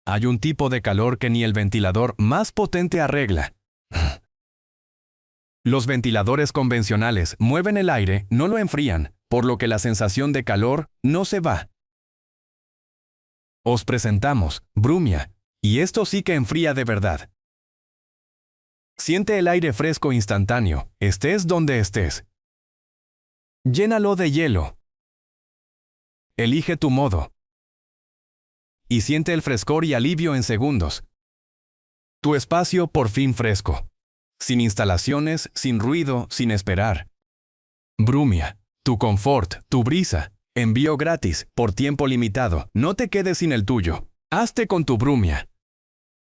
Hay un tipo de calor que ni el ventilador más potente arregla. Los ventiladores convencionales mueven el aire, no lo enfrían, por lo que la sensación de calor no se va. Os presentamos Brumia, y esto sí que enfría de verdad. Siente el aire fresco instantáneo, estés donde estés. Llénalo de hielo. Elige tu modo. Y siente el frescor y alivio en segundos. Tu espacio por fin fresco. Sin instalaciones, sin ruido, sin esperar. Brumia, tu confort, tu brisa. Envío gratis, por tiempo limitado. No te quedes sin el tuyo. Hazte con tu Brumia.